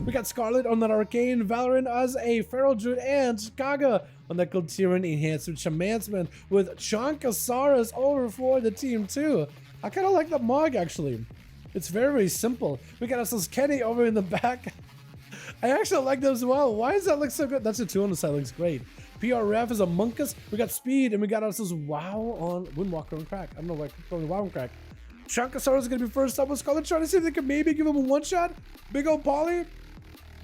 We got Scarlet on that Arcane, Valorant as a Feral Druid, and Kaga on that Cultiran enhanced with Shamansman with Chonkasaurus over for the team too. I kind of like that Mog actually. It's very, very simple. We got ourselves Kenny over in the back. I actually like those as well. Why does that look so good? That's a 2 on the side, looks great. PRF is a Monkus. We got Speed, and we got ourselves WoW on Windwalker on Crack. I don't know why I keep calling WoW on Crack. Chonkasaurus is going to be first up with Scarlet, trying to see if they can maybe give him a one-shot. Big old Poly.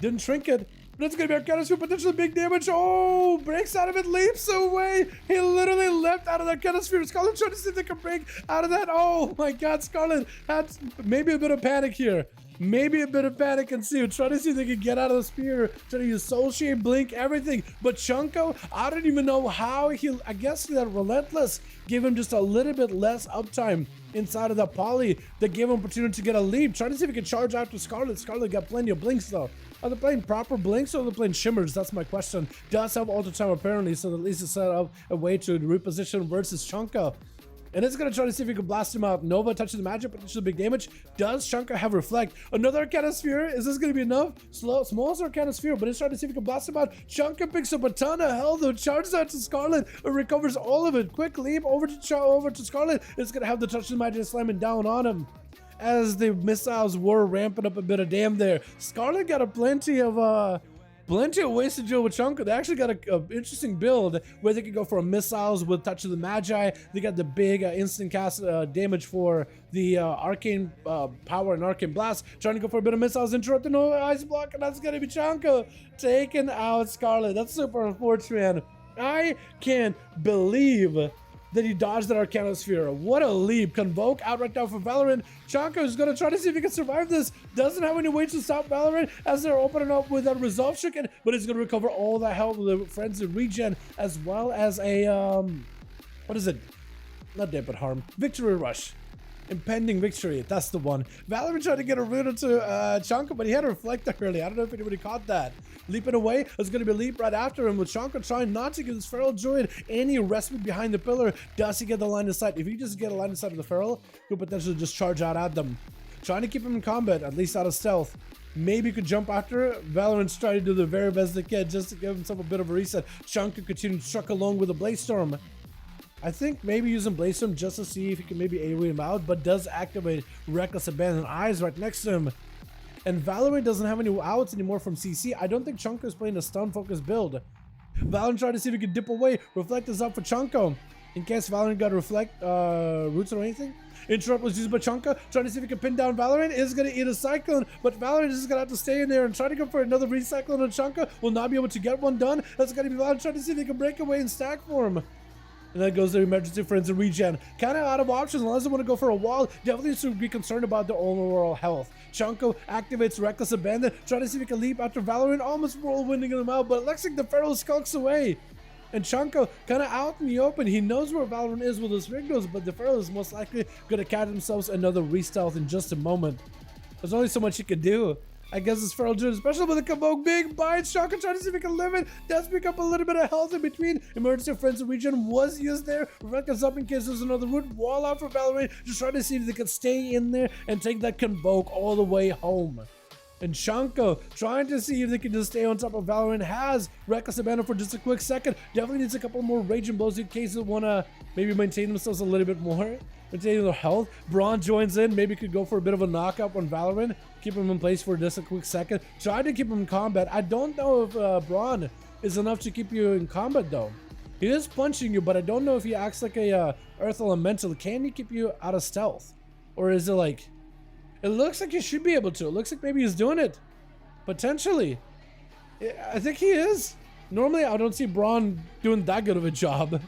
Didn't Trinket. But it's going to be Arcanus for potentially big damage. Oh, breaks out of it, leaps away. He literally leapt out of that Arcanus. Scarlet trying to see if they can break out of that. Oh my god, Scarlet had maybe a bit of panic here. Maybe a bit of panic and see. Try to see if they can get out of the spear. Try to use Soul Shade, Blink, everything. But Chunko, I don't even know how I guess that Relentless gave him just a little bit less uptime inside of that Poly that gave him opportunity to get a leap. Trying to see if he can charge after Scarlet. Scarlet got plenty of blinks though. Are they playing proper blinks or are they playing shimmers? That's my question. Does have ultra time apparently, so at least it's set up a way to reposition versus Chunko. And it's going to try to see if he can blast him out. Nova touches the magic, potentially big damage. Does Chunka have Reflect? Another Arcana Sphere? Is this going to be enough? Small Arcana Sphere, but it's trying to see if he can blast him out. Chunka picks up a ton of health, though. Charges out to Scarlet. It recovers all of it. Quick leap over to Scarlet. It's going to have the touch of the magic slamming down on him. As the missiles were ramping up a bit of damn there. Scarlet got a plenty of ways to deal with Chunka. They actually got an interesting build where they can go for missiles with Touch of the Magi. They got the big instant cast damage for the Arcane Power and Arcane Blast. Trying to go for a bit of missiles, interrupting no Ice Block, and that's going to be Chunka taking out Scarlet. That's super unfortunate, man. I can't believe that he dodged that Arcana Sphere. What a leap. Convoke out right now for Valorant. Chonko is going to try to see if he can survive this. Doesn't have any way to stop Valorant as they're opening up with that Resolve Chicken, but he's going to recover all that health with the Frenzy Regen as well as a, what is it? Not Dead but Harm. Victory Rush. Impending Victory, that's the one. Valorant tried to get a root into Chonka, but he had a Reflector early. I don't know if anybody caught that. Leaping away, there's going to be a leap right after him with Chonka trying not to give this Feral Druid any respite behind the pillar. Does he get the line of sight? If he just get a line of sight of the Feral, he'll potentially just charge out at them. Trying to keep him in combat, at least out of stealth. Maybe he could jump after. Valorant's trying to do the very best they can just to give himself a bit of a reset. Chonka continues to truck along with a Blaze Storm. I think maybe using Blaze Storm just to see if he can maybe AoE him out, but does activate Reckless Abandon. Eyes right next to him. And Valorant doesn't have any outs anymore from CC. I don't think Chunko is playing a stun-focused build. Valorant trying to see if he can dip away. Reflect is up for Chunko. In case Valorant got Reflect roots or anything. Interrupt was used by Chunka. Trying to see if he can pin down Valorant. Is going to eat a Cyclone, but Valorant is going to have to stay in there and try to go for another Recyclone on Chunka. Will not be able to get one done. That's going to be Valorant trying to see if he can break away and stack for him. And then goes the Emergency Frenzy Regen. Kind of out of options unless they want to go for a wall. Definitely should be concerned about their overall health. Chunko activates Reckless Abandon. Trying to see if he can leap after Valorant. Almost whirlwinding him out, but it looks like the Feral skulks away. And Chunko kind of out in the open. He knows where Valorant is with his Rignos, but the Feral is most likely going to catch themselves another re-stealth in just a moment. There's only so much he can do. I guess it's Feral Druid, especially with the Convoke. Big bites. Chonka trying to see if he can live it. Does pick up a little bit of health in between. Emergency Frenzy Regen was used there. Rebecca's up in case there's another root. Wall out for Valorant. Just trying to see if they can stay in there and take that Convoke all the way home. And Chonko trying to see if they can just stay on top of Valorant. Has Reckless Abandon for just a quick second. Definitely needs a couple more Raging Blows in case they want to maybe maintain themselves a little bit more. Maintaining their health. Braun joins in. Maybe could go for a bit of a knockup on Valorant. Keep him in place for just a quick second. Try to keep him in combat. I don't know if Braun is enough to keep you in combat though. He is punching you, but I don't know if he acts like a Earth Elemental. Can he keep you out of stealth? Or is it like... It looks like he should be able to. It looks like maybe he's doing it. Potentially. I think he is. Normally I don't see Braun doing that good of a job.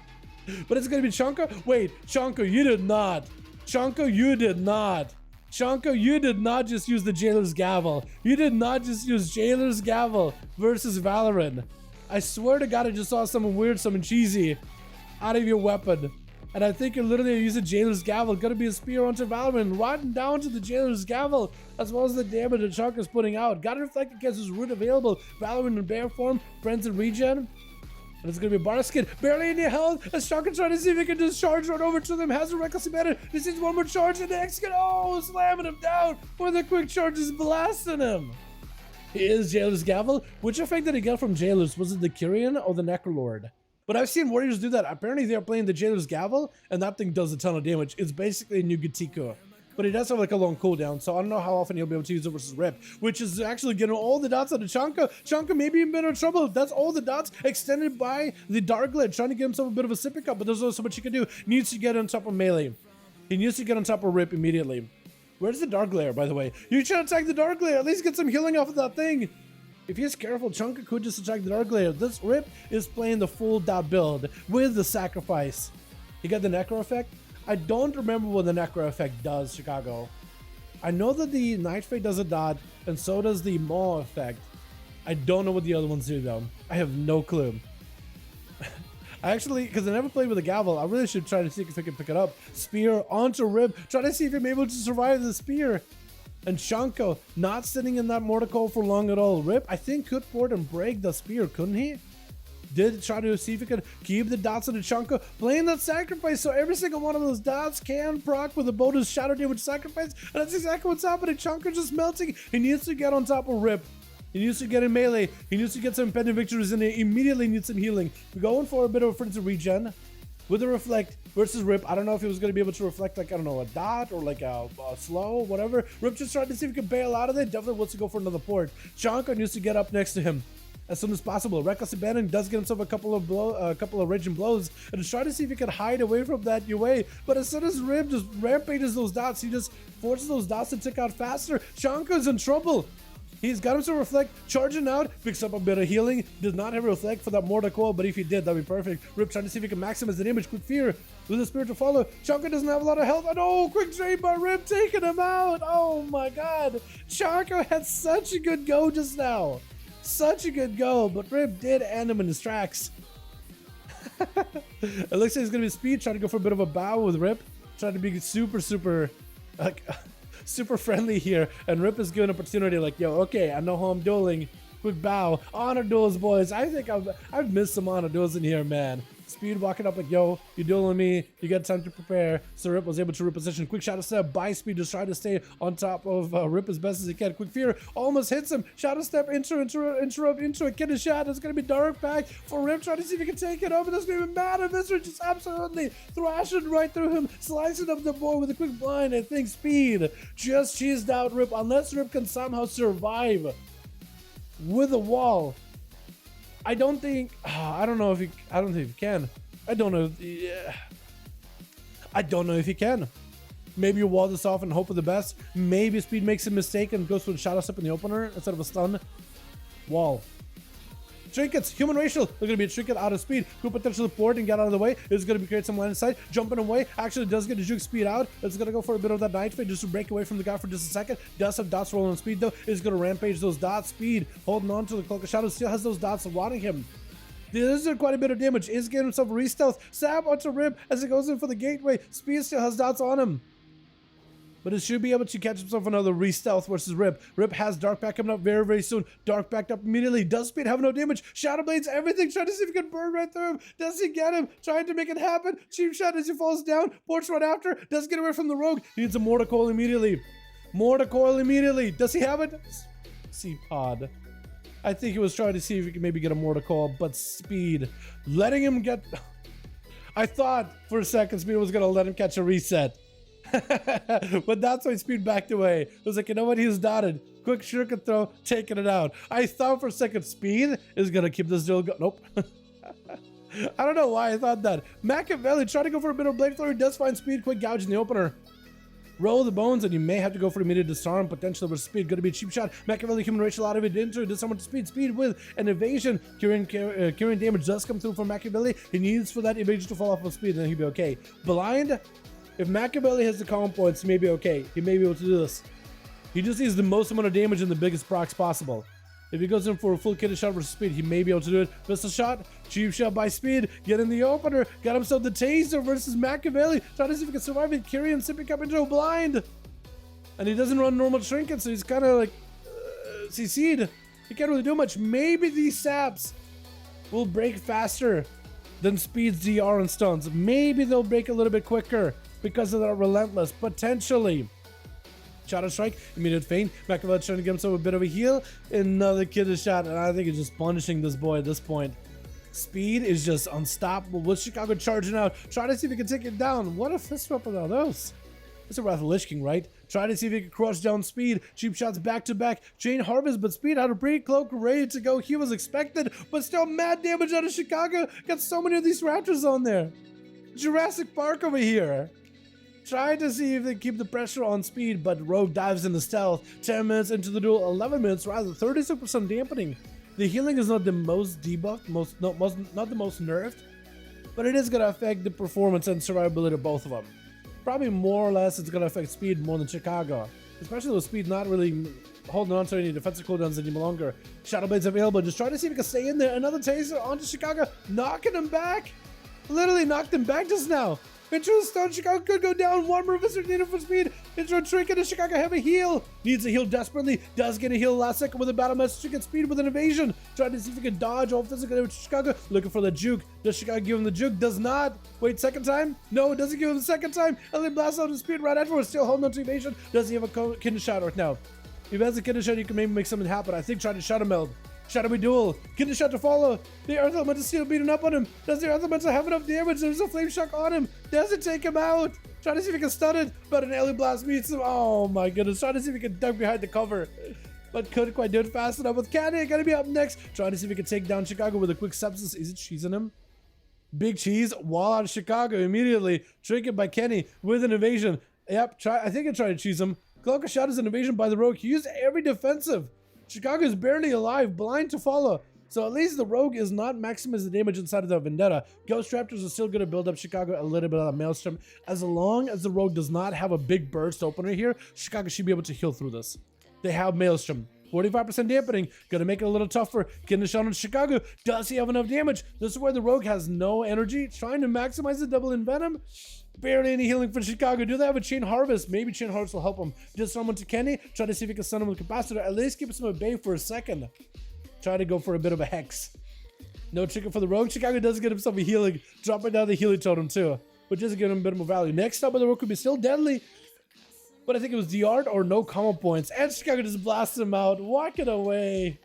But it's going to be Chonka. Wait, Chonka, you did not. Chonka, you did not. Chonka, you did not just use the Jailer's Gavel. You did not just use Jailer's Gavel versus Valorant. I swear to God, I just saw something weird, something cheesy out of your weapon. And I think you're literally using Jailer's Gavel. Gonna be a spear onto Valorant, riding down to the Jailer's Gavel, as well as the damage that Chonka's putting out. Gotta reflect against his root available. Valorant in bear form, Friends and Regen. And it's going to be Barskin, barely any health, as Chonka trying to see if he can just charge right over to them, has a Reckless Abandon, this is one more charge, and the X-Gun, oh, slamming him down, with a quick charge is blasting him. is Jailer's Gavel. Which effect did he get from Jailer's? Was it the Kyrian or the Necrolord? But I've seen warriors do that. Apparently they're playing the Jailer's Gavel, and that thing does a ton of damage. It's basically a new Gatiku. But he does have like a long cooldown, so I don't know how often he'll be able to use it versus Rip, which is actually getting all the dots out of Chanka. Chanka may be in a bit of trouble. That's all the dots extended by the Dark Glare, trying to get himself a bit of a sipping cup, but there's only so much he can do. Needs to get on top of melee. He needs to get on top of Rip immediately. Where's the Dark Glare, by the way? You should attack the Dark Glare. At least get some healing off of that thing. If he's careful, Chanka could just attack the Dark Glare. This Rip is playing the full dot build with the sacrifice. He got the Necro effect. I don't remember what the Necro effect does, Chicago. I know that the Night Fate does a dot, and so does the Maw effect. I don't know what the other ones do, though. I have no clue. I actually, because I never played with a Gavel, I really should try to see if I can pick it up. Spear onto Rip, try to see if I'm able to survive the spear. And Shanko not sitting in that Mortal Coil for long at all. Rip, I think, could port and break the spear, couldn't he? Did try to see if he could keep the dots of the Chanka, playing that sacrifice, so every single one of those dots can proc with a bonus shadow damage sacrifice, and that's exactly what's happening. Chanka just melting. He needs to get on top of Rip. He needs to get in melee. He needs to get some pendant victories in there. Immediately needs some healing. We're going for a bit of a frenzy regen with a reflect versus Rip. I don't know if he was going to be able to reflect, like, I don't know, a dot or like a slow, whatever. Rip just tried to see if he could bail out of it. Definitely wants to go for another port. Chanka needs to get up next to him as soon as possible. Reckless Abandon does get himself a couple of raging blows, and is trying to see if he can hide away from that UA. But as soon as Rip just rampages those dots, he just forces those dots to tick out faster. Chanka's in trouble. He's got him to reflect, charging out, picks up a bit of healing. Does not have a reflect for that Mortal Coil, but if he did, that'd be perfect. Rip trying to see if he can maximize the damage. Quick Fear with the Spirit to follow. Chanka doesn't have a lot of health. And oh, quick drain by Rip, taking him out. Oh my god. Chanka had such a good go just now. Such a good go, but Rip did end him in his tracks. It looks like he's gonna be speed, trying to go for a bit of a bow with Rip. Trying to be super super friendly here, and Rip is given an opportunity like, yo, okay, I know how I'm dueling. Quick bow. Honor duels, boys. I think I've missed some honor duels in here, man. Speed walking up like, yo, you dueling me, you got time to prepare. So Rip was able to reposition. Quick Shadow Step by Speed, just trying to stay on top of Rip as best as he can. Quick Fear almost hits him. Shadow Step into a kid shot. It's gonna be Dark Pack for Rip, trying to see if he can take it over. It doesn't even matter. Viscer just absolutely thrashing right through him, slicing up the board with a quick blind. I think Speed just cheesed out Rip, unless Rip can somehow survive with a wall. I don't think. I don't know if he. I don't think he can. I don't know. I don't know if he can. Maybe you wall this off and hope for the best. Maybe Speed makes a mistake and goes for the Shadow Step in the opener instead of a stun. Wall. Trinkets, human racial. They're going to be a trinket out of Speed. Could potentially port and get out of the way. It's going to be create some line of sight. Jumping away. Actually does get to juke Speed out. It's going to go for a bit of that Night Fate just to break away from the guy for just a second. Does have dots rolling on Speed though. Is going to rampage those dots. Speed holding on to the Cloak of Shadow. Still has those dots rotting him. This is quite a bit of damage. Is getting himself a re-stealth. Sab onto Rip as he goes in for the gateway. Speed still has dots on him, but it should be able to catch himself another re-stealth versus Rip. Rip has Dark Pack coming up very, very soon. Dark backed up immediately. Does Speed have no damage? Shadow Blades, everything. Trying to see if he can burn right through him. Does he get him? Trying to make it happen. Cheap shot as he falls down. Ports right after. Does get away from the rogue. He needs a Mortal Coil immediately. Mortal Coil immediately. Does he have it? C-Pod. I think he was trying to see if he could maybe get a Mortal Coil, but Speed letting him get... I thought for a second Speed was going to let him catch a reset. But that's why Speed backed away. It was like, you know what, he's dotted. Quick shuriken throw, taking it out. I thought for a second Speed is gonna keep this duel going. Nope. I don't know why I thought that. Machiavelli trying to go for a bit of blade throw. He does find Speed. Quick gouge in the opener. Roll the bones, and you may have to go for immediate disarm, potentially with Speed. Gonna be a cheap shot. Machiavelli human racial out of it into does someone to Speed with an evasion. Curing damage does come through from Machiavelli. He needs for that evasion to fall off of Speed, and then he'll be okay. Blind. If Machiavelli has the calm points, he may be okay. He may be able to do this. He just needs the most amount of damage and the biggest procs possible. If he goes in for a full kitted shot versus Speed, he may be able to do it. Pistol shot, cheap shot by Speed, get in the opener, got himself the taser versus Machiavelli, trying to see if he can survive it, carry him, sipping up into a blind. And he doesn't run normal trinket, so he's kind of like CC'd. He can't really do much. Maybe these saps will break faster than Speed's DR and stuns. Maybe they'll break a little bit quicker because of that relentless, potentially. Shadow Strike, immediate feint. Machiavelli trying to give himself a bit of a heal. Another killer shot, and I think he's just punishing this boy at this point. Speed is just unstoppable with Chicago charging out. Try to see if he can take it down. What a fist weapon are those? It's a Wrath of Lich King, right? Try to see if he can crush down Speed. Cheap shots back to back. Chain Harvest, but Speed had a pretty cloak ready to go. He was expected, but still mad damage out of Chicago. Got so many of these Raptors on there. Jurassic Park over here. Trying to see if they keep the pressure on Speed, but Rogue dives into stealth. 10 minutes into the duel, 11 minutes rather, 36% dampening. The healing is not the most debuffed, not the most nerfed, but it is going to affect the performance and survivability of both of them. Probably more or less it's going to affect Speed more than Chicago, especially with Speed not really holding on to any defensive cooldowns any longer. Shadowblade's available, just trying to see if he can stay in there. Another taser onto Chicago, knocking him back. Literally knocked him back just now. Intro stun, Chicago could go down. One more visit needed for Speed. Intro trinket and Chicago have a heal. Needs a heal desperately. Does get a heal last second with a battle message to get Speed with an evasion. Trying to see if he can dodge all physical damage to Chicago. Looking for the juke. Does Chicago give him the juke? Does not. Wait, second time? No, doesn't give him the second time. And then blasts out his Speed right afterwards. Still holding on to evasion. Does he have a Kindred Shot right now? If he has a Kindred Shot, you can maybe make something happen. I think try to Shadow Meld. Shadowy Duel. Kindred Shot to follow. The Earth Elemental is still beating up on him. Does the Earth Elemental have enough damage? There's a Flame Shock on him. Does it take him out? Try to see if he can stun it, but an Alien Blast meets him. Oh my goodness. Try to see if he can duck behind the cover, but couldn't quite do it fast enough. With Candy gonna be up next. Trying to see if he can take down Chicago with a quick sepsis. Is it cheesing him? Big cheese. Wall out of Chicago immediately. Trinket by Kenny with an evasion. Yep. I think I tried to cheese him. Cloak of Shadow is an evasion by the Rogue. He used every defensive. Chicago is barely alive. Blind to follow. So at least the Rogue is not maximizing the damage inside of the Vendetta. Ghost Raptors are still going to build up Chicago a little bit of a Maelstrom. As long as the Rogue does not have a big burst opener here, Chicago should be able to heal through this. They have Maelstrom. 45% dampening. Going to make it a little tougher. Getting a shot on Chicago. Does he have enough damage? This is where the Rogue has no energy. Trying to maximize the double in Venom. Barely any healing for Chicago. Do they have a Chain Harvest? Maybe Chain Harvest will help him. Just someone to Kenny. Try to see if he can stun him with Capacitor. At least keep him at bay for a second. Try to go for a bit of a Hex. No trigger for the Rogue. Chicago does get himself a healing. Dropping down the healing totem too, which is giving him a bit more value. Next up, the Rogue could be still deadly, but I think it was the art or no combo points. And Chicago just blasts him out, walking away.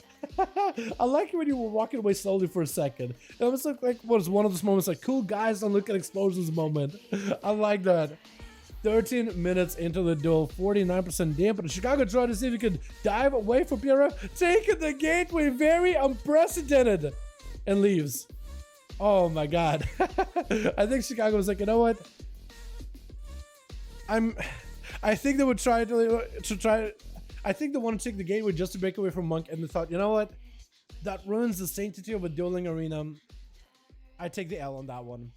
I like it when you were walking away slowly for a second. It almost looked like what was one of those moments, like cool guys don't look at explosions moment. I like that. 13 minutes into the duel, 49% dampened. Chicago tried to see if he could dive away from Piero, taking the gateway, very unprecedented, and leaves. Oh my god. I think Chicago was like, you know what? I think they would try to I think they want to take the gateway just to break away from Monk, and they thought, you know what? That ruins the sanctity of a dueling arena. I take the L on that one.